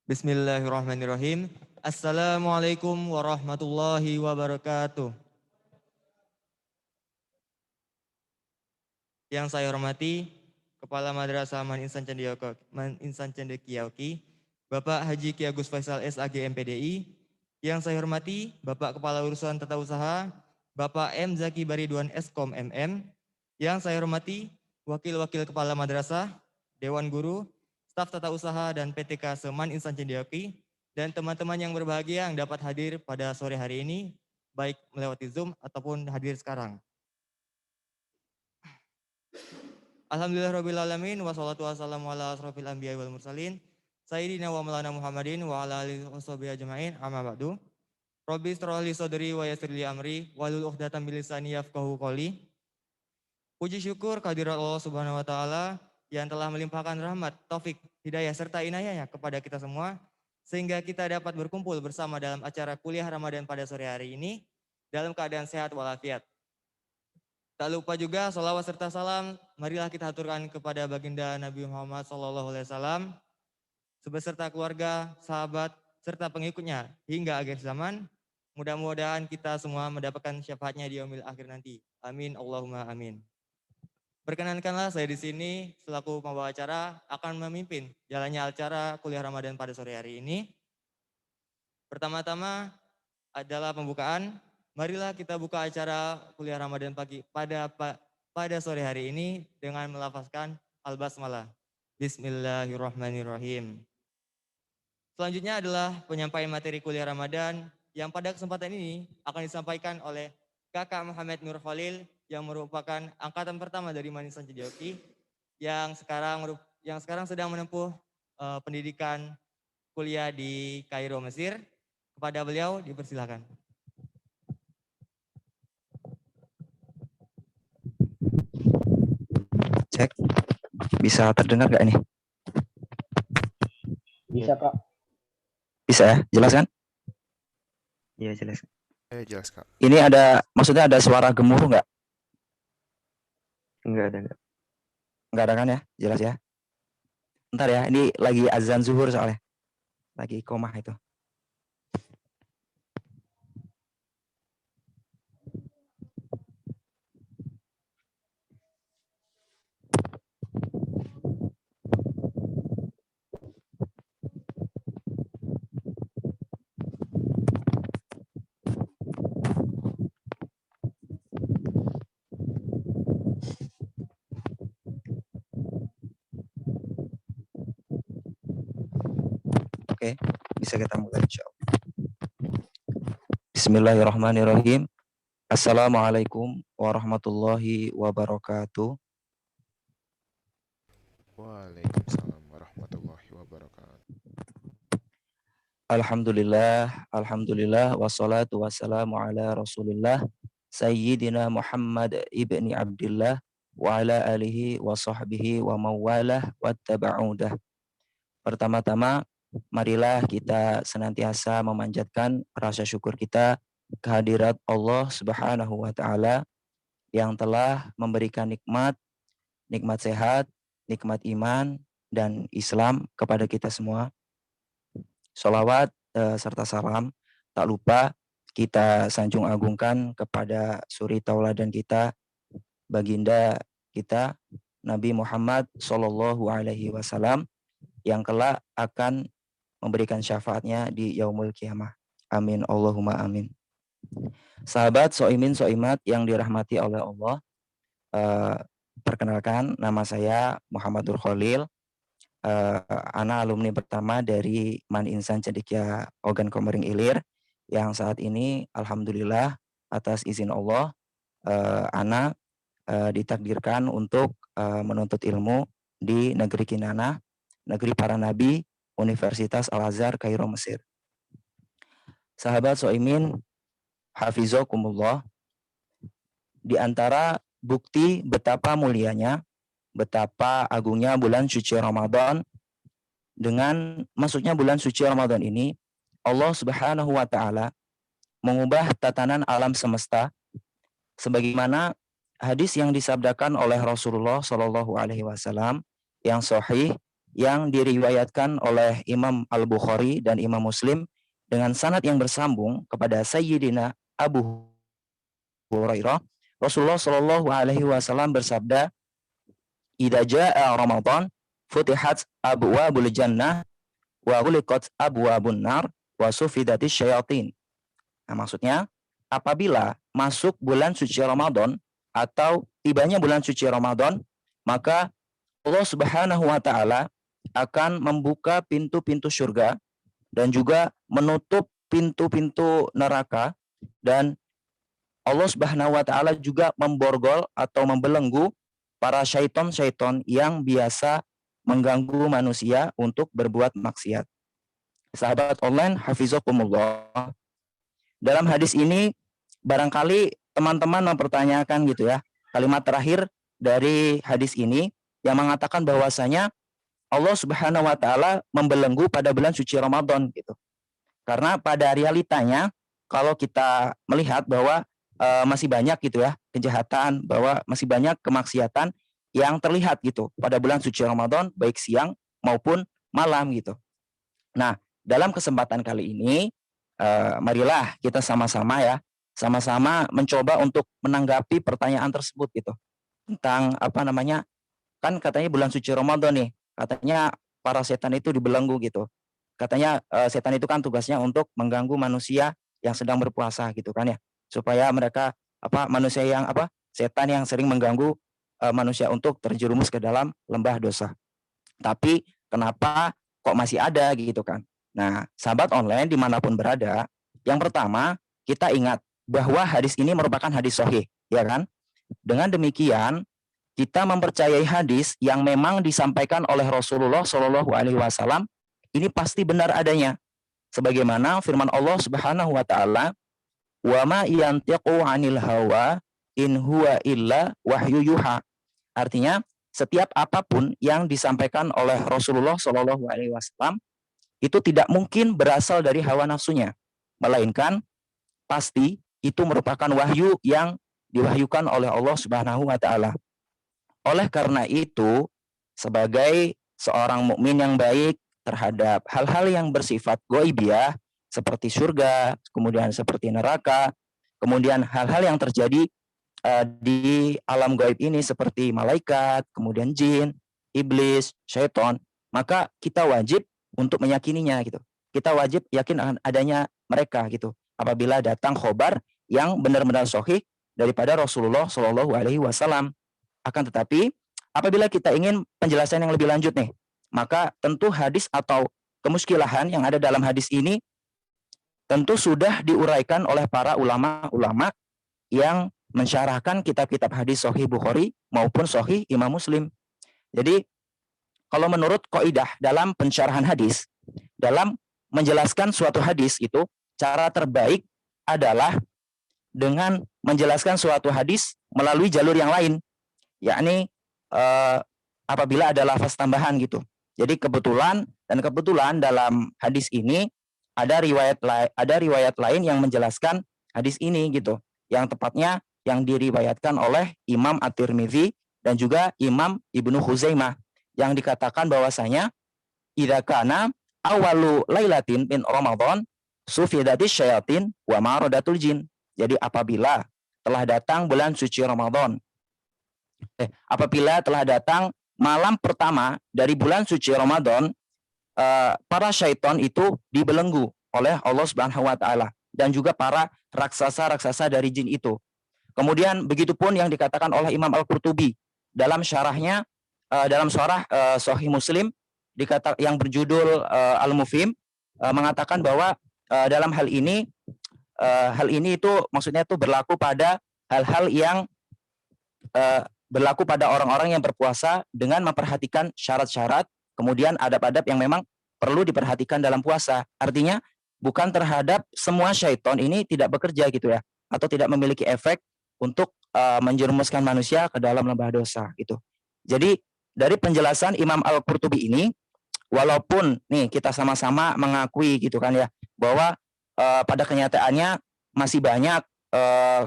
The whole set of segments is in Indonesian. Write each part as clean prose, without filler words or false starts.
Bismillahirrahmanirrahim. Assalamualaikum warahmatullahi wabarakatuh. Yang saya hormati Kepala Madrasah Man Insan Cendekiaoki, Bapak Haji Ki Agus Faisal SAG MPDI. Yang saya hormati Bapak Kepala Urusan Tata Usaha, Bapak M. Zaki Bariduan Eskom MM. Yang saya hormati Wakil-Wakil Kepala Madrasah, Dewan Guru, Staf Tata Usaha dan PTK Seman Insan Cendekiaoki, dan teman-teman yang berbahagia yang dapat hadir pada sore hari ini, baik melewati Zoom ataupun hadir sekarang. Alhamdulillahirrabbilalamin, wassalatu wassalamu ala asrofil anbiya wal mursalin, Sayyidina wa maulana Muhammadin wa ala alihi wa sahbihi ajma'in, amma ba'du. Rabbi shrah li sadri wa yassir li amri wahlul 'uqdatam min lisani yafqahu qawli. Puji syukur kehadirat Allah Subhanahu wa taala yang telah melimpahkan rahmat, taufik, hidayah serta inayahnya kepada kita semua sehingga kita dapat berkumpul bersama dalam acara kuliah Ramadan pada sore hari ini dalam keadaan sehat walafiat. Tak lupa juga sholawat serta salam marilah kita aturkan kepada baginda Nabi Muhammad SAW beserta keluarga, sahabat, serta pengikutnya hingga akhir zaman. Mudah-mudahan kita semua mendapatkan syafaatnya di yaumil akhir nanti. Amin, Allahumma amin. Perkenankanlah saya di sini selaku pembawa acara akan memimpin jalannya acara kuliah Ramadan pada sore hari ini. Pertama-tama adalah pembukaan. Marilah kita buka acara kuliah Ramadan pagi pada sore hari ini dengan melafazkan Al-Basmalah. Bismillahirrahmanirrahim. Selanjutnya adalah penyampaian materi kuliah Ramadan yang pada kesempatan ini akan disampaikan oleh Kakak Muhammad Nur Khalil yang merupakan angkatan pertama dari Man Insan Cendekiaoki yang sekarang sedang menempuh pendidikan kuliah di Kairo, Mesir. Kepada beliau dipersilakan. Cek, bisa terdengar gak ini? Bisa Kak. Bisa ya, jelas kan? Iya jelas. Jelas Kak. Ini maksudnya ada suara gemuruh nggak? Enggak ada. Nggak ada kan ya, jelas ya. Ntar ya, ini lagi azan zuhur soalnya. Lagi iqomah itu. Oke, bisa kita mulai insyaallah. Bismillahirrahmanirrahim. Assalamualaikum warahmatullahi wabarakatuh. Waalaikumsalam warahmatullahi wabarakatuh. Alhamdulillah, wassalatu wassalamu ala Rasulillah Sayyidina Muhammad ibni Abdillah wa ala alihi wa sahbihi wa mawalah wattaba'udah. Pertama-tama, marilah kita senantiasa memanjatkan rasa syukur kita kehadirat Allah Subhanahu wa taala yang telah memberikan nikmat sehat, nikmat iman dan Islam kepada kita semua. Sholawat serta salam tak lupa kita sanjung agungkan kepada suri tauladan kita, baginda kita Nabi Muhammad Shallallahu Alaihi Wasallam yang kelak akan memberikan syafaatnya di yaumul kiamah. Amin Allahumma amin. Sahabat soimin soimat yang dirahmati oleh Allah, perkenalkan nama saya Muhammad Nur Khalil. Ana alumni pertama dari Man Insan Cendekia Ogan Komering Ilir yang saat ini alhamdulillah atas izin Allah Ana ditakdirkan untuk menuntut ilmu di negeri Kinana, negeri para nabi, Universitas Al-Azhar Kairo Mesir. Sahabat soimin hafizokumullah, di antara bukti betapa mulianya, betapa agungnya bulan suci Ramadan, dengan masuknya bulan suci Ramadan ini, Allah Subhanahu wa taala mengubah tatanan alam semesta sebagaimana hadis yang disabdakan oleh Rasulullah Shallallahu alaihi wasallam yang sahih yang diriwayatkan oleh Imam Al-Bukhari dan Imam Muslim dengan sanad yang bersambung kepada Sayyidina Abu Hurairah. Rasulullah Shallallahu Alaihi Wasallam bersabda, "Idza jaa Ramadan, futihat abwabul jannah wa ghuliqat abwabun nar wa sufidatis syayatin." Nah, maksudnya apabila masuk bulan suci Ramadan atau tibanya bulan suci Ramadan, maka Allah Subhanahu wa taala akan membuka pintu-pintu surga dan juga menutup pintu-pintu neraka, dan Allah Subhanahu wa taala juga memborgol atau membelenggu para syaiton-syaiton yang biasa mengganggu manusia untuk berbuat maksiat. Sahabat online hafizakumullah. Dalam hadis ini barangkali teman-teman mempertanyakan gitu ya, kalimat terakhir dari hadis ini yang mengatakan bahwasanya Allah Subhanahu wa taala membelenggu pada bulan suci Ramadan gitu. Karena pada realitanya kalau kita melihat bahwa masih banyak gitu ya kejahatan, bahwa masih banyak kemaksiatan yang terlihat gitu pada bulan suci Ramadan baik siang maupun malam gitu. Nah, dalam kesempatan kali ini marilah kita sama-sama ya, sama-sama mencoba untuk menanggapi pertanyaan tersebut gitu. Tentang apa namanya? Kan katanya bulan suci Ramadan nih, katanya para setan itu dibelenggu gitu. Katanya setan itu kan tugasnya untuk mengganggu manusia yang sedang berpuasa gitu kan ya. Supaya mereka manusia yang setan yang sering mengganggu manusia untuk terjerumus ke dalam lembah dosa. Tapi kenapa kok masih ada gitu kan? Nah, sahabat online dimanapun berada, yang pertama kita ingat bahwa hadis ini merupakan hadis sahih, ya kan? Dengan demikian kita mempercayai hadis yang memang disampaikan oleh Rasulullah Shallallahu Alaihi Wasallam ini pasti benar adanya, sebagaimana firman Allah Subhanahu Wa Taala, "Wa ma yantiqu 'anil hawa in huwa illa wahyu yuha." Artinya setiap apapun yang disampaikan oleh Rasulullah Shallallahu Alaihi Wasallam itu tidak mungkin berasal dari hawa nafsunya, melainkan pasti itu merupakan wahyu yang diwahyukan oleh Allah Subhanahu wa taala. Oleh karena itu, sebagai seorang mukmin yang baik terhadap hal-hal yang bersifat ghaibiyah seperti surga, kemudian seperti neraka, kemudian hal-hal yang terjadi di alam gaib ini seperti malaikat, kemudian jin, iblis, syaitan, maka kita wajib untuk meyakininya gitu. Kita wajib yakin akan adanya mereka gitu. Apabila datang khobar yang benar-benar sahih daripada Rasulullah Shallallahu Alaihi Wasallam. Akan tetapi apabila kita ingin penjelasan yang lebih lanjut nih, maka tentu hadis atau kemuskilahan yang ada dalam hadis ini tentu sudah diuraikan oleh para ulama-ulama yang mensyarahkan kitab-kitab hadis Sahih Bukhari maupun Sahih Imam Muslim. Jadi kalau menurut kaidah dalam pensyarahan hadis, dalam menjelaskan suatu hadis itu cara terbaik adalah dengan menjelaskan suatu hadis melalui jalur yang lain, yakni apabila ada lafaz tambahan gitu. Jadi kebetulan dalam hadis ini ada riwayat lain yang menjelaskan hadis ini gitu, yang tepatnya yang diriwayatkan oleh Imam At-Tirmidzi dan juga Imam Ibnu Khuzaimah, yang dikatakan bahwasanya idza kana awalu lailatin min Ramadan sufidatis syayatin wa maradatul jin. Jadi apabila telah datang bulan suci Ramadan, apabila telah datang malam pertama dari bulan suci Ramadan, para syaitan itu dibelenggu oleh Allah Subhanahu wa taala dan juga para raksasa-raksasa dari jin itu. Kemudian begitupun yang dikatakan oleh Imam Al-Qurtubi dalam syarahnya, dalam syarah Sahih Muslim yang berjudul Al-Mufhim, mengatakan bahwa dalam hal ini itu maksudnya itu berlaku pada hal-hal yang berlaku pada orang-orang yang berpuasa dengan memperhatikan syarat-syarat, kemudian adab-adab yang memang perlu diperhatikan dalam puasa. Artinya bukan terhadap semua syaitan ini tidak bekerja gitu ya, atau tidak memiliki efek untuk menjerumuskan manusia ke dalam lembah dosa gitu. Jadi dari penjelasan Imam Al-Qurtubi ini, walaupun nih kita sama-sama mengakui gitu kan ya, bahwa pada kenyataannya masih banyak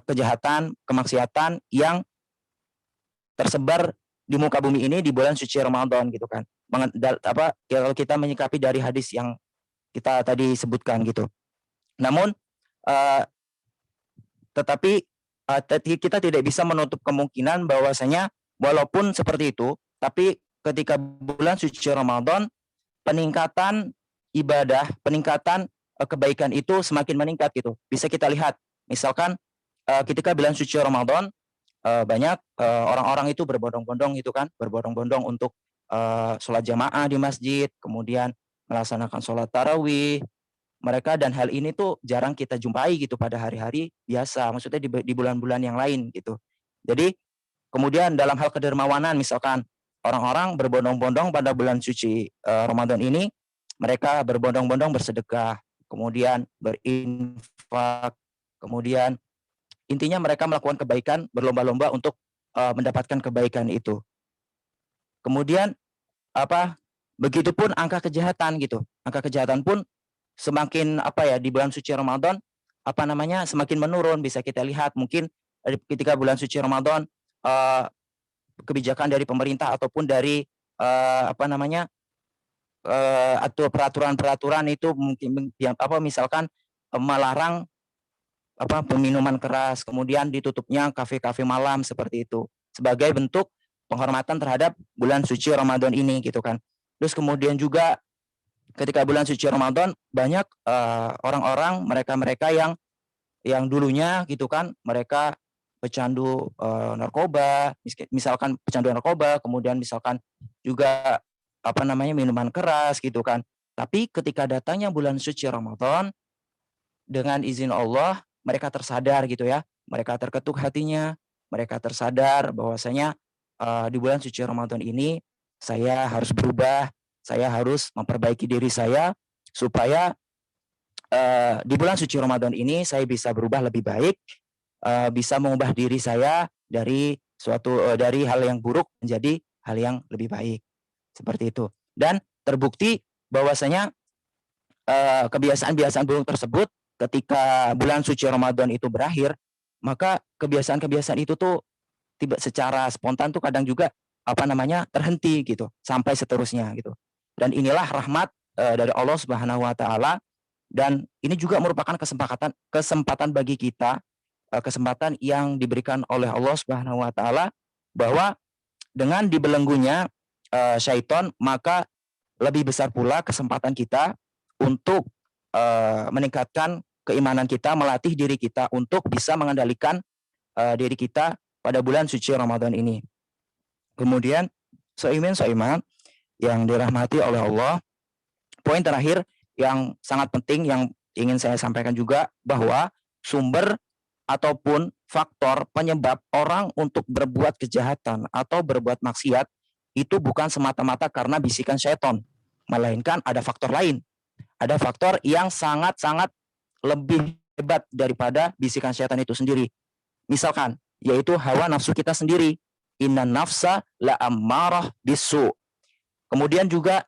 kejahatan, kemaksiatan yang tersebar di muka bumi ini di bulan suci Ramadan gitu kan. kalau kita menyikapi dari hadis yang kita tadi sebutkan gitu. Namun tetapi kita tidak bisa menutup kemungkinan bahwasanya walaupun seperti itu, tapi ketika bulan suci Ramadan, peningkatan ibadah, peningkatan kebaikan itu semakin meningkat gitu. Bisa kita lihat, misalkan ketika bulan suci Ramadan, banyak orang-orang itu berbondong-bondong itu kan, berbondong-bondong untuk sholat jamaah di masjid, kemudian melaksanakan sholat tarawih. Mereka dan hal ini tuh jarang kita jumpai gitu pada hari-hari biasa, maksudnya di bulan-bulan yang lain gitu. Jadi kemudian dalam hal kedermawanan, misalkan orang-orang berbondong-bondong pada bulan suci Ramadan ini, mereka berbondong-bondong bersedekah, kemudian berinfak, kemudian intinya mereka melakukan kebaikan, berlomba-lomba untuk mendapatkan kebaikan itu. Kemudian begitupun angka kejahatan gitu. Angka kejahatan pun semakin di bulan suci Ramadan semakin menurun. Bisa kita lihat mungkin ketika bulan suci Ramadan kebijakan dari pemerintah ataupun dari atau peraturan-peraturan itu mungkin misalkan melarang peminuman keras, kemudian ditutupnya kafe-kafe malam seperti itu sebagai bentuk penghormatan terhadap bulan suci Ramadan ini gitu kan. Terus kemudian juga ketika bulan suci Ramadan banyak orang-orang mereka yang dulunya gitu kan, mereka pecandu narkoba, misalkan pecandu narkoba, kemudian misalkan juga minuman keras gitu kan. Tapi ketika datangnya bulan suci Ramadan, dengan izin Allah mereka tersadar gitu ya, mereka terketuk hatinya, mereka tersadar bahwasanya di bulan suci Ramadan ini saya harus berubah, saya harus memperbaiki diri saya supaya di bulan suci Ramadan ini saya bisa berubah lebih baik, bisa mengubah diri saya dari dari hal yang buruk menjadi hal yang lebih baik. Seperti itu. Dan terbukti bahwasanya kebiasaan-kebiasaan buruk tersebut ketika bulan suci Ramadan itu berakhir, maka kebiasaan-kebiasaan itu tuh secara spontan tuh kadang juga terhenti gitu sampai seterusnya gitu. Dan inilah rahmat dari Allah Subhanahu wa taala, dan ini juga merupakan kesempatan bagi kita, kesempatan yang diberikan oleh Allah Subhanahu wa taala, bahwa dengan dibelenggunya syaitan, maka lebih besar pula kesempatan kita untuk meningkatkan keimanan kita, melatih diri kita untuk bisa mengendalikan diri kita pada bulan suci Ramadan ini. Kemudian soiman yang dirahmati oleh Allah, poin terakhir yang sangat penting yang ingin saya sampaikan juga, bahwa sumber ataupun faktor penyebab orang untuk berbuat kejahatan atau berbuat maksiat itu bukan semata-mata karena bisikan syaitan, melainkan ada faktor lain. Ada faktor yang sangat-sangat lebih hebat daripada bisikan syaitan itu sendiri. Misalkan, yaitu hawa nafsu kita sendiri. Innan nafsa la ammarah bisu. Kemudian juga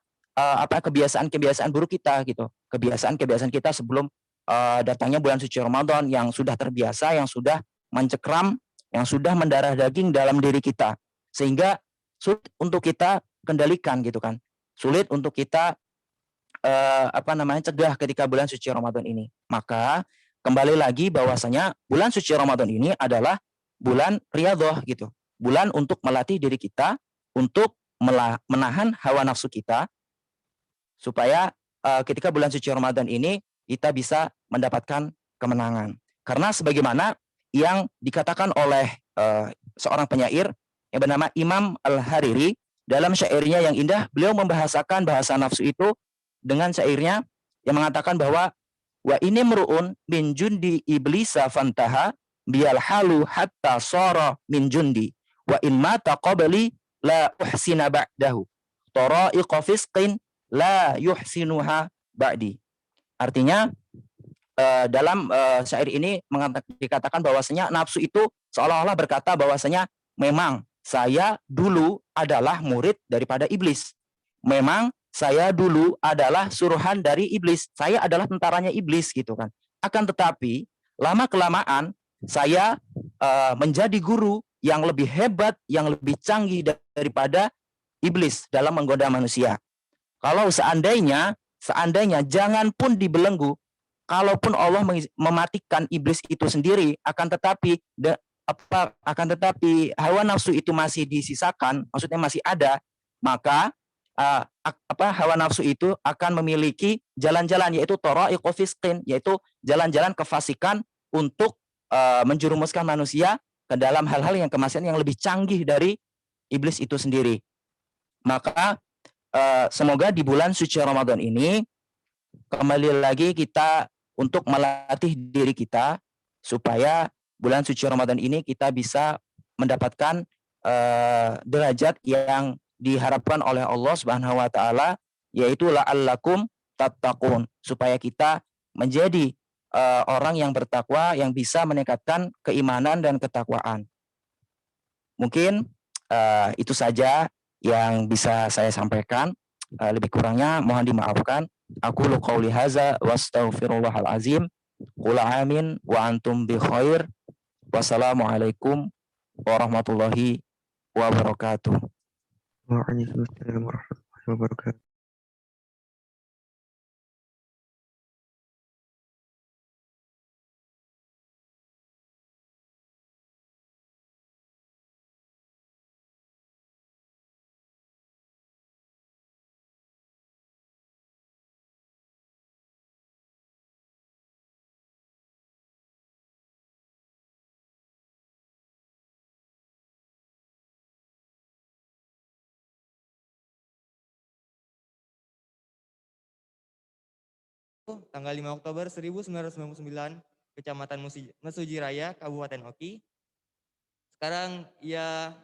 kebiasaan-kebiasaan buruk kita gitu. Kebiasaan-kebiasaan kita sebelum datangnya bulan suci Ramadan yang sudah terbiasa, yang sudah mencekram, yang sudah mendarah daging dalam diri kita. Sehingga sulit untuk kita kendalikan gitu kan. Sulit untuk kita cegah ketika bulan suci Ramadan ini. Maka kembali lagi bahwasanya bulan suci Ramadan ini adalah bulan riyadhah gitu. Bulan untuk melatih diri kita untuk menahan hawa nafsu kita supaya ketika bulan suci Ramadan ini kita bisa mendapatkan kemenangan. Karena sebagaimana yang dikatakan oleh seorang penyair yang bernama Imam Al-Hariri dalam syairnya yang indah, beliau membahasakan bahasa nafsu itu dengan syairnya yang mengatakan bahwa wa ini mru'un min jundi iblisa fantaha bial halu hatta sara min jundi wa in mata qabli la uhsina ba'dahu tara'iqa fisqin la yuhsinuha ba'di. Artinya dalam syair ini dikatakan bahwasanya nafsu itu seolah-olah berkata bahwasanya memang saya dulu adalah murid daripada iblis. Memang saya dulu adalah suruhan dari iblis. Saya adalah tentaranya iblis gitu kan. Akan tetapi lama-kelamaan saya menjadi guru yang lebih hebat, yang lebih canggih daripada iblis dalam menggoda manusia. Kalau seandainya jangan pun dibelenggu, kalaupun Allah mematikan iblis itu sendiri, akan tetapi hawa nafsu itu masih disisakan, maksudnya masih ada, maka hawa nafsu itu akan memiliki jalan-jalan, yaitu thara'iqu fisqin, yaitu jalan-jalan kefasikan untuk menjerumuskan manusia ke dalam hal-hal yang kemaksiatan yang lebih canggih dari iblis itu sendiri. Maka semoga di bulan suci Ramadan ini kembali lagi kita untuk melatih diri kita supaya bulan suci Ramadan ini kita bisa mendapatkan derajat yang diharapkan oleh Allah Subhanahu wa taala, yaitu la'allakum tattaqun, supaya kita menjadi orang yang bertakwa yang bisa meningkatkan keimanan dan ketakwaan. Mungkin itu saja yang bisa saya sampaikan. Lebih kurangnya mohon dimaafkan. Aku qouli hadza wa astaghfirullahal azim. Qul amin wa antum bi khair. Wassalamualaikum warahmatullahi wabarakatuh. Waalaikumsalam warahmatullahi wabarakatuh. Tanggal 5 Oktober 1999, Kecamatan Mesuji Raya, Kabupaten Oki. Sekarang ia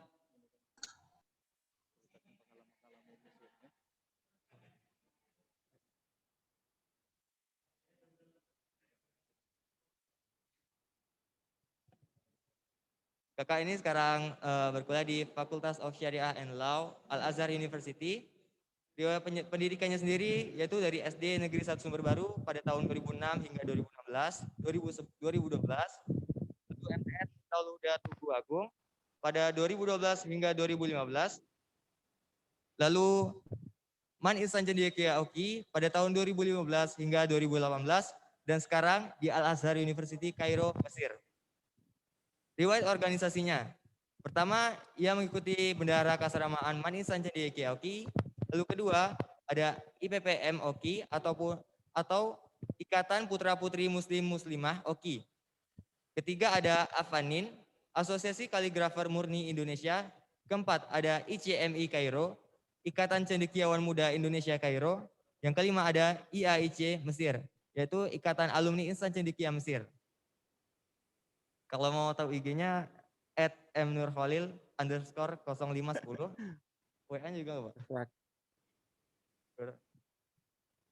Kakak ini sekarang berkuliah di Fakultas of Syariah and Law Al-Azhar University. Riwayat pendidikannya sendiri yaitu dari SD Negeri 1 Sumber Baru pada tahun 2006 hingga 2012, lalu MTS Darul Huda Tugu Agung pada 2012 hingga 2015, lalu Man Ihsan Cendekia Oki pada tahun 2015 hingga 2018, dan sekarang di Al-Azhar University Kairo, Mesir. Riwayat organisasinya: pertama, ia mengikuti Bendahara Kasaramaan Man Ihsan Cendekia Oki. Lalu kedua, ada IPPM Oki atau Ikatan Putra Putri Muslim Muslimah Oki. Ketiga, ada Afanin, Asosiasi Kaligrafer Murni Indonesia. Keempat, ada ICMI Kairo, Ikatan Cendekiawan Muda Indonesia Kairo. Yang kelima, ada IAIC Mesir, yaitu Ikatan Alumni Insan Cendekia Mesir. Kalau mau tahu IG-nya @mnurkhalil_0510. WA juga nggak, Pak?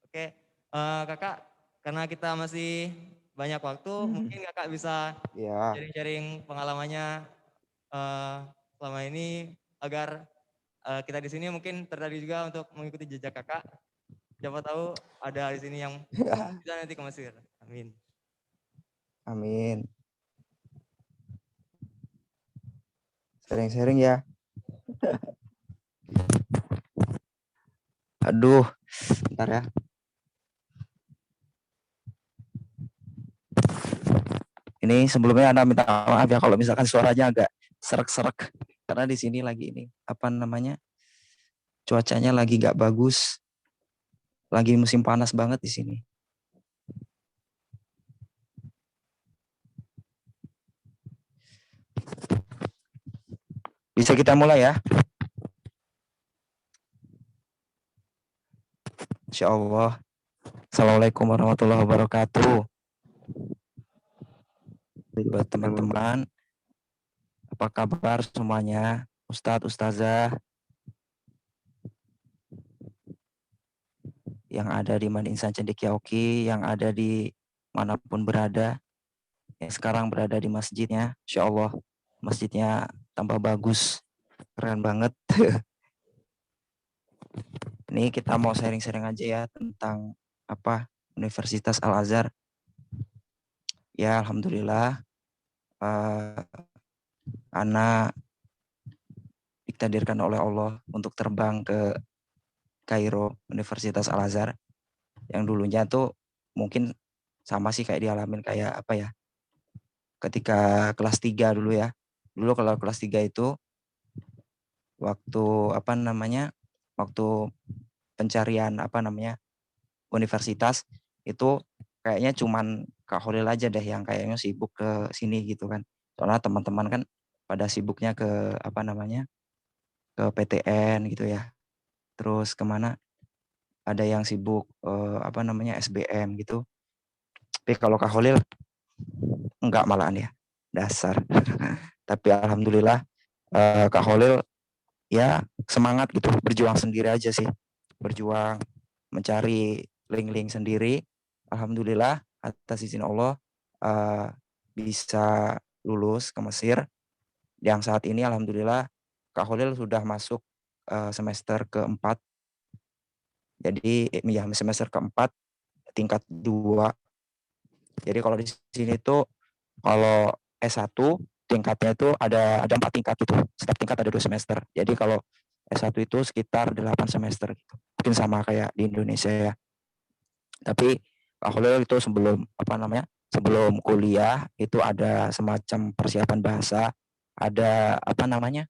Oke, Kakak, karena kita masih banyak waktu, mungkin Kakak bisa sharing-sharing pengalamannya selama ini agar kita di sini mungkin tertarik juga untuk mengikuti jejak Kakak. Siapa tahu ada di sini yang bisa nanti ke Mesir. Amin. Amin. Sharing-sharing ya. Aduh, bentar ya. Ini sebelumnya Anda minta maaf ya kalau misalkan suaranya agak serak-serak, karena di sini lagi ini cuacanya lagi nggak bagus, lagi musim panas banget di sini. Bisa kita mulai ya? Insyaallah. Assalamualaikum warahmatullahi wabarakatuh. Buat teman-teman, apa kabar semuanya? Ustadz, Ustazah yang ada di Man Ihsan Cendekia Oki, yang ada di manapun berada, yang sekarang berada di masjidnya, insyaallah masjidnya tambah bagus, keren banget. Ini kita mau sharing-sharing aja ya tentang Universitas Al-Azhar. Ya, alhamdulillah, Ana ditakdirkan oleh Allah untuk terbang ke Kairo, Universitas Al-Azhar, yang dulunya tuh mungkin sama sih kayak dialamin kayak apa ya, ketika kelas 3 dulu ya. Dulu kalau kelas 3 itu waktu apa namanya, waktu pencarian apa namanya, universitas itu kayaknya cuman Kak Holil aja deh yang kayaknya sibuk ke sini gitu kan. Soalnya teman-teman kan pada sibuknya ke apa namanya, ke PTN gitu ya. Terus kemana ada yang sibuk apa namanya SBM gitu. Tapi kalau Kak Holil enggak malahan ya, dasar. Tapi alhamdulillah Kak Holil ya semangat gitu, berjuang sendiri aja sih, berjuang mencari link-link sendiri. Alhamdulillah atas izin Allah uh, bisa lulus ke Mesir. Yang saat ini alhamdulillah Kak Holil sudah masuk semester keempat. Jadi ya semester keempat tingkat 2. Jadi kalau di sini tuh kalau S1 tingkatnya itu ada 4 tingkat gitu. Setiap tingkat ada 2 semester. Jadi kalau S1 itu sekitar 8 semester gitu. Mungkin sama kayak di Indonesia ya. Tapi Kak Holil itu sebelum apa namanya? Sebelum kuliah itu ada semacam persiapan bahasa, ada apa namanya?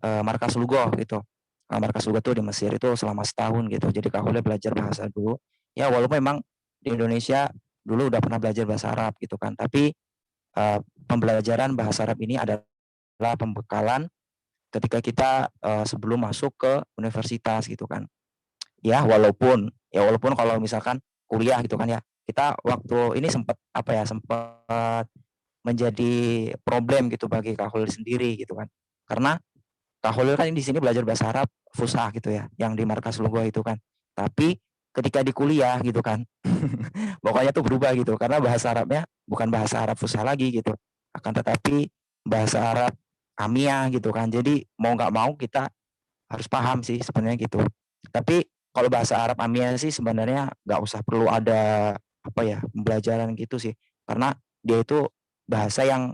Markas Lugoh gitu. Markas Lugoh tuh di Mesir itu selama setahun gitu. Jadi Kak Holil belajar bahasa dulu. Ya walaupun memang di Indonesia dulu udah pernah belajar bahasa Arab gitu kan. Tapi pembelajaran bahasa Arab ini adalah pembekalan ketika kita sebelum masuk ke universitas gitu kan. Ya walaupun kalau misalkan kuliah gitu kan ya, kita waktu ini sempat menjadi problem gitu bagi Kak Holil sendiri gitu kan. Karena Kak Holil kan di sini belajar bahasa Arab fusah gitu ya, yang di markas Lugo itu kan. Tapi ketika di kuliah gitu kan, pokoknya tuh berubah gitu karena bahasa Arabnya bukan bahasa Arab fusah lagi gitu, akan tetapi bahasa Arab Amiyah gitu kan. Jadi mau nggak mau kita harus paham sih sebenarnya gitu. Tapi kalau bahasa Arab Amiyah sih sebenarnya nggak usah perlu ada apa ya pembelajaran gitu sih, karena dia itu bahasa yang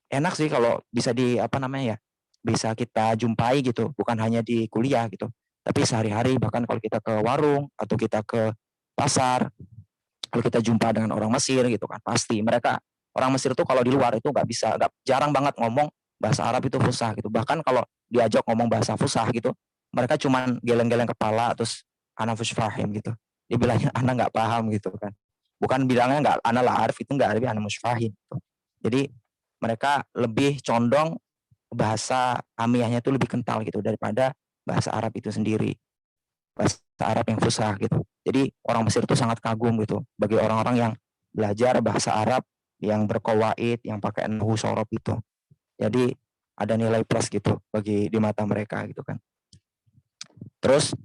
enak sih kalau bisa di apa namanya ya, bisa kita jumpai gitu, bukan hanya di kuliah gitu, tapi sehari-hari. Bahkan kalau kita ke warung atau kita ke pasar, kalau kita jumpa dengan orang Mesir gitu kan, pasti mereka orang Mesir tuh kalau di luar itu nggak jarang banget ngomong bahasa Arab itu fusah gitu. Bahkan kalau diajak ngomong bahasa fusah gitu, mereka cuman geleng-geleng kepala terus ana fahim gitu. Dia bilangnya ana nggak paham gitu kan. Bukan bilangnya nggak ana lah arif, itu nggak, tapi ana fahim gitu. Jadi mereka lebih condong bahasa amiyahnya itu lebih kental gitu daripada bahasa Arab itu sendiri, bahasa Arab yang fusah gitu. Jadi orang Mesir itu sangat kagum gitu bagi orang-orang yang belajar bahasa Arab yang berkawaid, yang pakai nahwu sorob itu. Jadi ada nilai plus gitu bagi di mata mereka gitu kan. Terus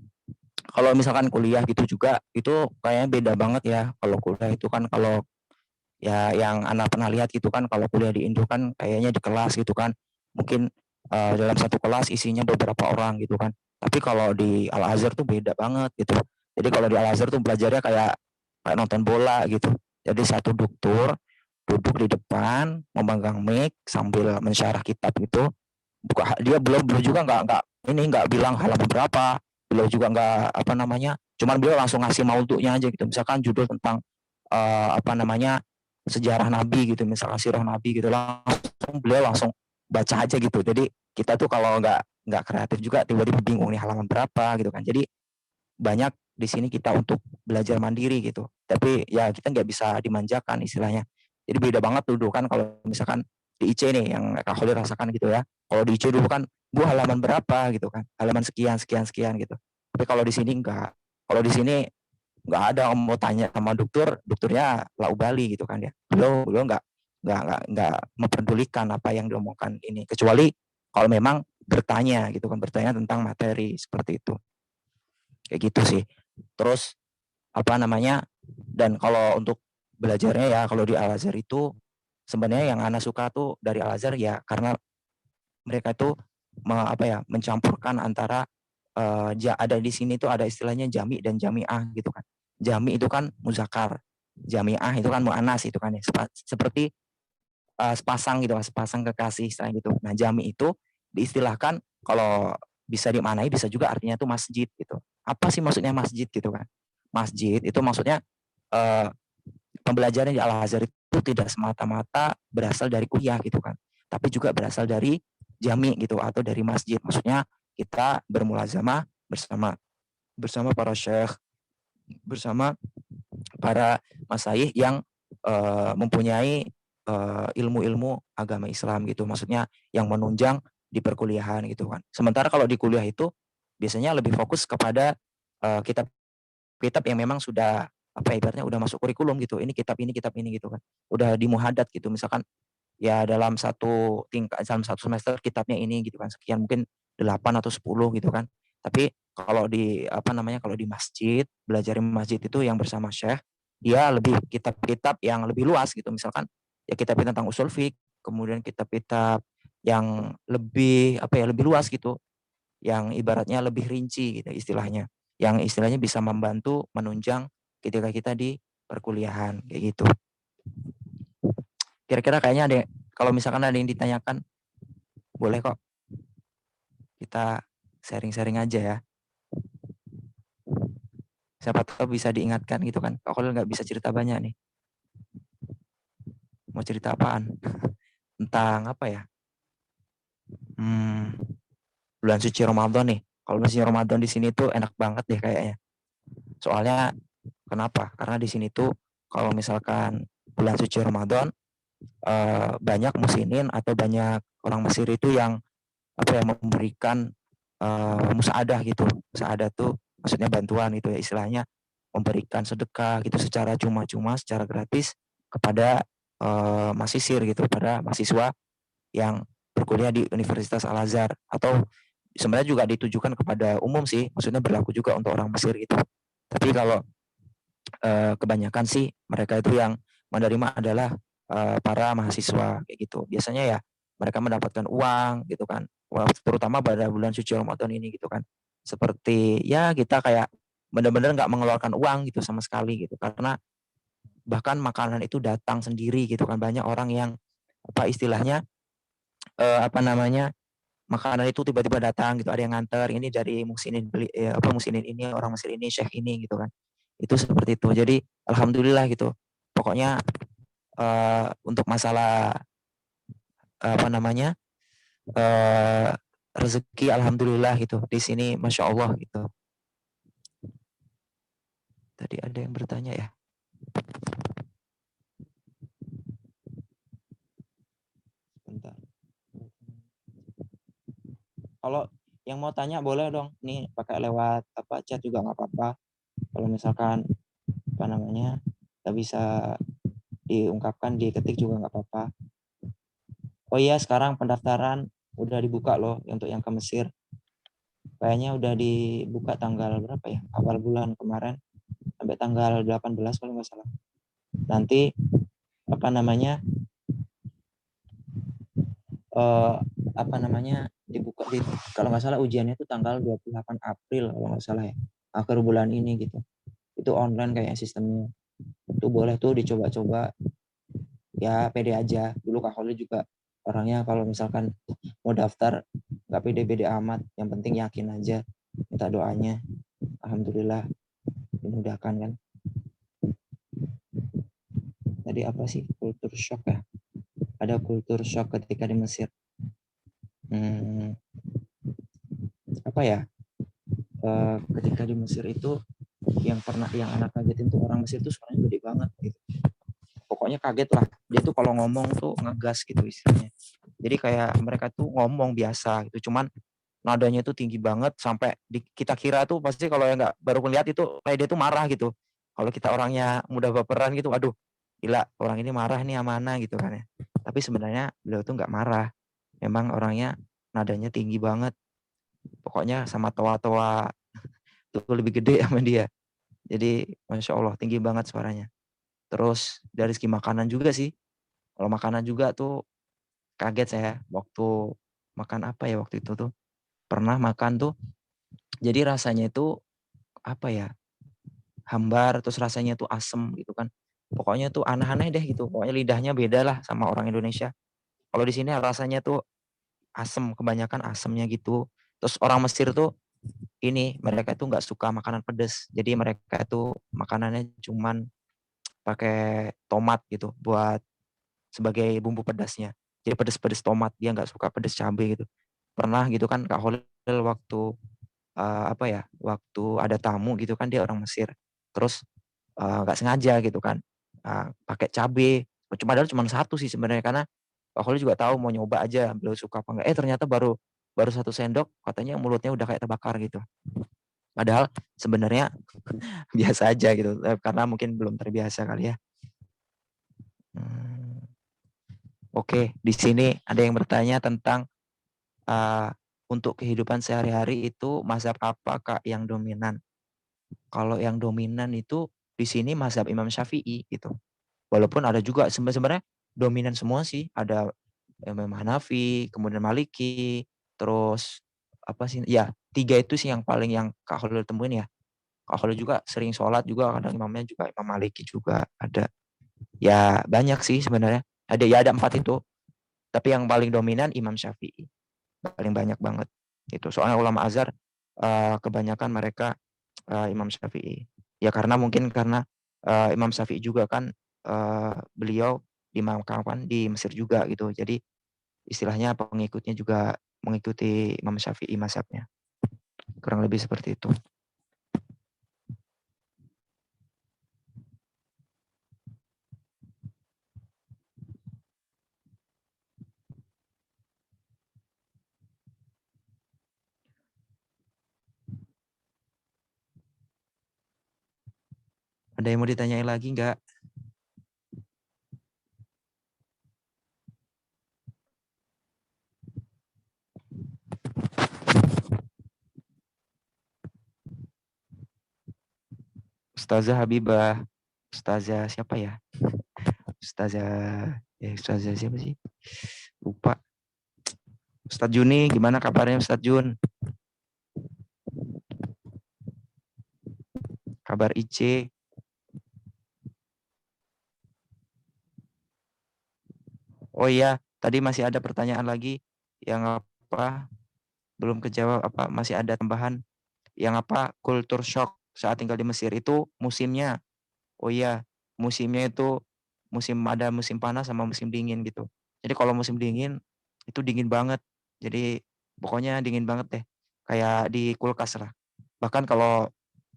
kalau misalkan kuliah gitu juga itu kayaknya beda banget ya. Kalau kuliah itu kan kalau ya yang anak pernah lihat gitu kan, kalau kuliah di Indo kan kayaknya di kelas gitu kan mungkin dalam satu kelas isinya beberapa orang gitu kan. Tapi kalau di Al Azhar tuh beda banget gitu. Jadi kalau di Al Azhar tuh belajarnya kayak nonton bola gitu. Jadi satu dokter duduk di depan memegang mic sambil mensyarah kitab gitu. Dia belum juga nggak bilang halaman berapa, beliau juga nggak apa namanya, cuman beliau langsung ngasih maudhu'nya aja gitu. Misalkan judul tentang apa namanya sejarah Nabi gitu, misalkan sirah Nabi gitu, beliau langsung baca aja gitu. Jadi kita tuh kalau nggak kreatif juga tiba-tiba bingung nih halaman berapa gitu kan. Jadi banyak di sini kita untuk belajar mandiri gitu. Tapi ya kita nggak bisa dimanjakan istilahnya. Jadi beda banget dulu kan kalau misalkan di IC nih yang Kak Holil rasakan gitu ya. Kalau di IC dulu kan gua halaman berapa gitu kan. Halaman sekian gitu. Tapi kalau di sini enggak. Kalau di sini nggak ada mau tanya sama dokternya lau bali gitu kan ya. Beliau nggak memperdulikan apa yang diomongkan ini, kecuali kalau memang bertanya gitu kan, bertanya tentang materi seperti itu. Kayak gitu sih. Terus apa namanya? Dan kalau untuk belajarnya ya kalau di Al Azhar itu sebenarnya yang Ana suka tuh dari Al Azhar ya karena mereka itu mencampurkan antara ada di sini tuh ada istilahnya jami dan jamiah gitu kan. Jami itu kan muzakar, jamiah itu kan muannas itu kan ya. Seperti sepasang gitu, sepasang kekasih istilahnya gitu. Nah, jami itu diistilahkan kalau bisa dimaknai bisa juga artinya itu masjid gitu. Apa sih maksudnya masjid gitu kan? Masjid itu maksudnya eh, pembelajaran di Al-Azhar itu tidak semata-mata berasal dari kuliah gitu kan, tapi juga berasal dari jami gitu atau dari masjid. Maksudnya kita bermulazamah bersama bersama para syekh, bersama para masyayikh yang mempunyai ilmu-ilmu agama Islam gitu. Maksudnya yang menunjang di perkuliahan gitu kan. Sementara kalau di kuliah itu biasanya lebih fokus kepada kitab-kitab yang memang sudah apa ibaratnya udah masuk kurikulum gitu. Ini kitab ini gitu kan. Udah dimuhadat gitu. Misalkan ya dalam satu tingkat dalam satu semester kitabnya ini gitu kan. Sekian mungkin 8 atau 10 gitu kan. Tapi kalau di apa namanya kalau di masjid, belajar di masjid itu yang bersama syekh, dia lebih kitab-kitab yang lebih luas gitu. Misalkan ya kitab tentang usul fiqh, kemudian kitab-kitab yang lebih apa ya lebih luas gitu, yang ibaratnya lebih rinci gitu istilahnya, yang istilahnya bisa membantu menunjang ketika kita di perkuliahan kayak gitu. Kira-kira kayaknya ada kalau misalkan ada yang ditanyakan boleh kok kita sharing-sharing aja ya. Siapa tahu bisa diingatkan gitu kan. Kalau nggak bisa cerita banyak nih. Mau cerita apaan? Tentang apa ya? Bulan suci Ramadan nih. Kalau bulan suci Ramadan di sini tuh enak banget deh kayaknya. Soalnya kenapa? Karena di sini tuh kalau misalkan bulan suci Ramadan banyak muslimin atau banyak orang Mesir itu yang apa ya memberikan musaadah gitu. Musaadah tuh maksudnya bantuan gitu ya istilahnya, memberikan sedekah gitu secara cuma-cuma, secara gratis kepada mahasiswa gitu, pada mahasiswa yang berkuliah di Universitas Al-Azhar, atau sebenarnya juga ditujukan kepada umum sih, maksudnya berlaku juga untuk orang Mesir gitu. Tapi kalau kebanyakan sih mereka itu yang menerima adalah para mahasiswa kayak gitu. Biasanya ya mereka mendapatkan uang gitu kan, terutama pada bulan suci Ramadan ini gitu kan. Seperti ya kita kayak benar-benar nggak mengeluarkan uang gitu sama sekali gitu, karena bahkan makanan itu datang sendiri gitu kan. Banyak orang yang apa istilahnya apa namanya makanan itu tiba-tiba datang gitu, ada yang nganter ini dari musinin beli apa musinin ini orang Mesir ini chef ini gitu kan. Itu seperti itu. Jadi alhamdulillah gitu. Pokoknya untuk masalah apa namanya uh, rezeki alhamdulillah gitu. Di sini masya Allah gitu. Tadi ada yang bertanya ya. Bentar. Kalau yang mau tanya boleh dong. Nih pakai lewat apa chat juga nggak apa-apa. Kalau misalkan apa namanya nggak bisa diungkapkan diketik juga nggak apa-apa. Oh iya sekarang pendaftaran udah dibuka loh untuk yang ke Mesir. Kayaknya udah dibuka tanggal berapa ya? Awal bulan kemarin sampai tanggal 18 kalau nggak salah. Nanti apa namanya apa namanya dibuka kalau nggak salah ujiannya itu tanggal 28 April kalau nggak salah ya. Akhir bulan ini gitu. Itu online kayak sistemnya. Itu boleh tuh dicoba-coba. Ya pede aja. Dulu Kak Holly juga orangnya kalau misalkan mau daftar nggak pede-pede amat. Yang penting yakin aja. Minta doanya. Alhamdulillah dimudahkan kan. Tadi apa sih? Kultur shock ya? Ada kultur shock ketika di Mesir. Apa ya? Ketika di Mesir itu yang anak kagetin tuh orang Mesir tuh suaranya gede banget gitu. Pokoknya kaget lah. Dia tuh kalau ngomong tuh ngegas gitu istilahnya. Jadi kayak mereka tuh ngomong biasa gitu. Cuman nadanya tuh tinggi banget sampai kita kira tuh pasti kalau yang nggak baru melihat itu kayak dia tuh marah gitu. Kalau kita orangnya mudah baperan gitu, aduh gila orang ini marah nih mana gitu kan ya. Tapi sebenarnya beliau tuh nggak marah. Memang orangnya nadanya tinggi banget. Pokoknya sama toa-toa tuh lebih gede sama dia. Jadi Masya Allah tinggi banget suaranya. Terus dari segi makanan juga sih. Kalau makanan juga tuh kaget saya waktu makan apa ya waktu itu tuh. Pernah makan tuh. Jadi rasanya itu apa ya? Hambar terus rasanya tuh asem gitu kan. Pokoknya tuh aneh-aneh deh gitu. Pokoknya lidahnya beda lah sama orang Indonesia. Kalau di sini rasanya tuh asem, kebanyakan asemnya gitu. Terus orang Mesir tuh mereka itu nggak suka makanan pedas. Jadi mereka itu makanannya cuman pakai tomat gitu buat sebagai bumbu pedasnya. Jadi pedas-pedas tomat, dia nggak suka pedas cabai gitu. Pernah gitu kan Kak Holil waktu waktu ada tamu gitu kan, dia orang Mesir. Terus nggak sengaja gitu kan pakai cabai. Padahal cuma satu sih sebenarnya, karena Kak Holil juga tahu mau nyoba aja beliau suka apa enggak. Ternyata baru baru 1 sendok katanya mulutnya udah kayak terbakar gitu. Padahal sebenarnya biasa aja gitu, karena mungkin belum terbiasa kali ya. Oke, di sini ada yang bertanya tentang untuk kehidupan sehari-hari itu mazhab apa Kak yang dominan? Kalau yang dominan itu di sini mazhab Imam Syafi'i gitu. Walaupun ada juga sebenarnya dominan semua sih, ada Imam Hanafi, kemudian Maliki, terus apa sih? Ya, 3 itu sih yang paling yang Kak Khalil temuin ya. Kak Khalil juga sering sholat juga, kadang imamnya juga Imam Maliki juga ada. Ya banyak sih sebenarnya. Ada 4 itu. Tapi yang paling dominan Imam Syafi'i. Paling banyak banget gitu. Soalnya ulama Azhar kebanyakan mereka Imam Syafi'i. Ya karena Imam Syafi'i juga kan beliau dimakamkan di Mesir juga gitu. Jadi istilahnya pengikutnya juga mengikuti Imam Syafi'i mazhabnya. Kurang lebih seperti itu. Ada yang mau ditanyain lagi nggak? Ustazah Habibah, Ustazah siapa ya? Ustazah siapa sih? Lupa. Ustadz Juni, gimana kabarnya Ustadz Jun? Kabar IC? Oh iya, tadi masih ada pertanyaan lagi yang apa? Belum kejawab apa? Masih ada tambahan yang apa? Kultur shock saat tinggal di Mesir itu musimnya. Oh iya, musimnya itu ada musim panas sama musim dingin gitu. Jadi kalau musim dingin itu dingin banget. Jadi pokoknya dingin banget deh. Kayak di kulkas lah. Bahkan kalau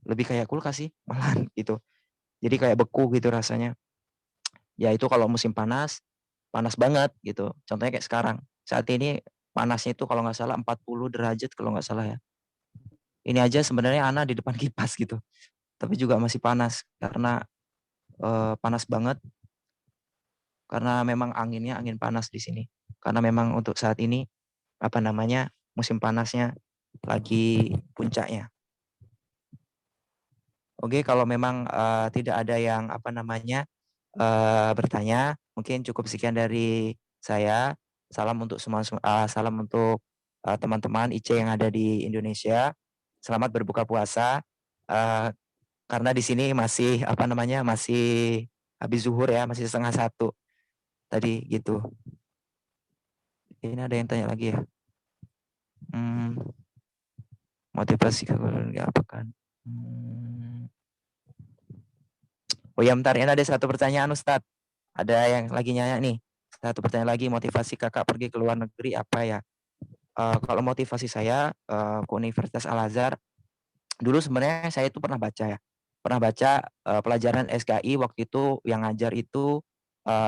lebih kayak kulkas sih malahan gitu. Jadi kayak beku gitu rasanya. Ya itu kalau musim panas, panas banget gitu. Contohnya kayak sekarang. Saat ini panasnya itu kalau nggak salah 40 derajat kalau nggak salah ya. Ini aja sebenarnya Ana di depan kipas gitu. Tapi juga masih panas karena panas banget, karena memang anginnya angin panas di sini. Karena memang untuk saat ini musim panasnya lagi puncaknya. Oke, kalau memang tidak ada yang bertanya, mungkin cukup sekian dari saya. Salam untuk salam untuk teman-teman IC yang ada di Indonesia. Selamat berbuka puasa. Karena di sini masih masih habis zuhur ya, masih 12:30 tadi gitu. Ini ada yang tanya lagi ya. Motivasi apa kan? Oh ya bentar, ini ada satu pertanyaan Ustadz. Ada yang lagi nanya nih. Satu pertanyaan lagi, motivasi kakak pergi ke luar negeri apa ya? Kalau motivasi saya ke Universitas Al-Azhar, dulu sebenarnya saya itu pernah baca ya. Pernah baca pelajaran SKI waktu itu yang ngajar itu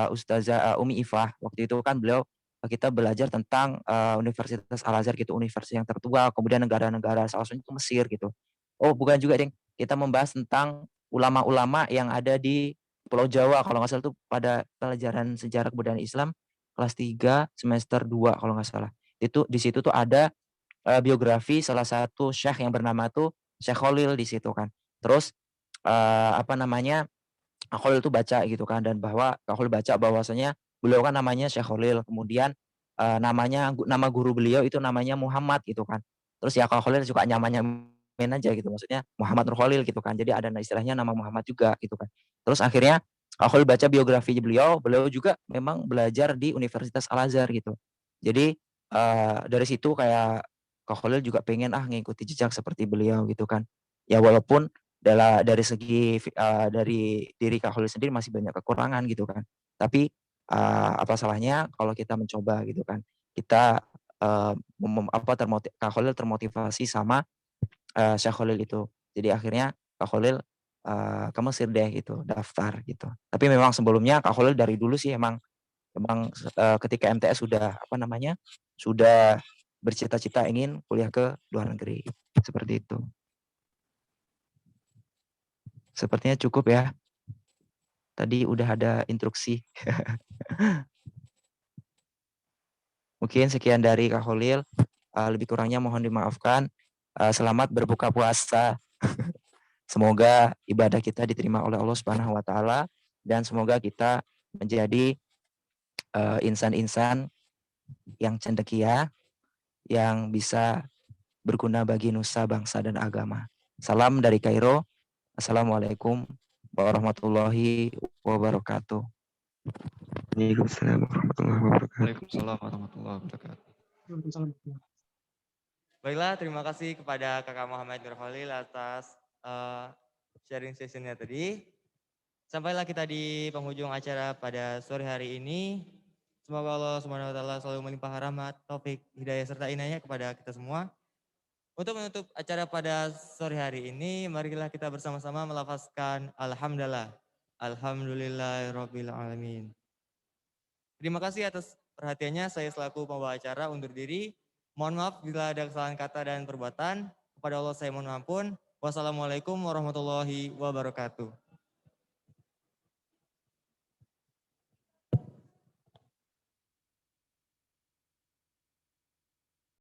Ustazah Umi Ifah. Waktu itu kan kita belajar tentang Universitas Al-Azhar gitu, universitas yang tertua, kemudian negara-negara salah satunya itu Mesir gitu. Oh bukan juga, Deng. Kita membahas tentang ulama-ulama yang ada di Pulau Jawa kalau nggak salah, itu pada pelajaran sejarah kebudayaan Islam kelas 3 semester 2 kalau nggak salah. Itu di situ tuh ada biografi salah satu syekh yang bernama tuh Syekh Khalil di situ kan. Terus Khalil tuh baca gitu kan, dan bahwa Khalil baca bahwasanya beliau kan namanya Syekh Khalil, kemudian nama guru beliau itu namanya Muhammad gitu kan. Terus ya Khalil suka nyamain aja gitu, maksudnya Muhammad Nur Khalil gitu kan. Jadi ada istilahnya nama Muhammad juga gitu kan. Terus akhirnya Khalil baca biografi beliau juga memang belajar di Universitas Al Azhar gitu. Jadi dari situ kayak Kak Khalil juga pengen ngikuti jejak seperti beliau gitu kan. Ya walaupun dari segi dari diri Kak Khalil sendiri masih banyak kekurangan gitu kan. Tapi, apa salahnya kalau kita mencoba gitu kan. Kita, Kak Khalil termotivasi sama, Syekh Khalil itu. Jadi akhirnya Kak Khalil, ke Mesir deh gitu, daftar gitu. Tapi memang sebelumnya Kak Khalil dari dulu sih emang ketika MTS sudah bercita-cita ingin kuliah ke luar negeri, seperti itu. Sepertinya cukup ya. Tadi udah ada instruksi. Mungkin sekian dari Kak Khalil, lebih kurangnya mohon dimaafkan. Selamat berbuka puasa. Semoga ibadah kita diterima oleh Allah Subhanahu wa taala dan semoga kita menjadi insan-insan yang cendekia yang bisa berguna bagi nusa, bangsa, dan agama. Salam dari Kairo. Assalamualaikum warahmatullahi wabarakatuh. Waalaikumsalam warahmatullahi wabarakatuh. Waalaikumsalam warahmatullahi wabarakatuh. Baiklah, terima kasih kepada Kakak Muhammad Nur Khalil atas sharing sessionnya tadi. Sampailah kita di penghujung acara pada sore hari ini. Semoga Allah Subhanahu wa taala selalu melimpah rahmat, taufik, hidayah serta inayahnya kepada kita semua. Untuk menutup acara pada sore hari ini, marilah kita bersama-sama melafazkan alhamdulillah. Alhamdulillahirabbil alamin. Terima kasih atas perhatiannya. Saya selaku pembawa acara undur diri. Mohon maaf bila ada kesalahan kata dan perbuatan. Kepada Allah saya mohon ampun. Wassalamualaikum warahmatullahi wabarakatuh.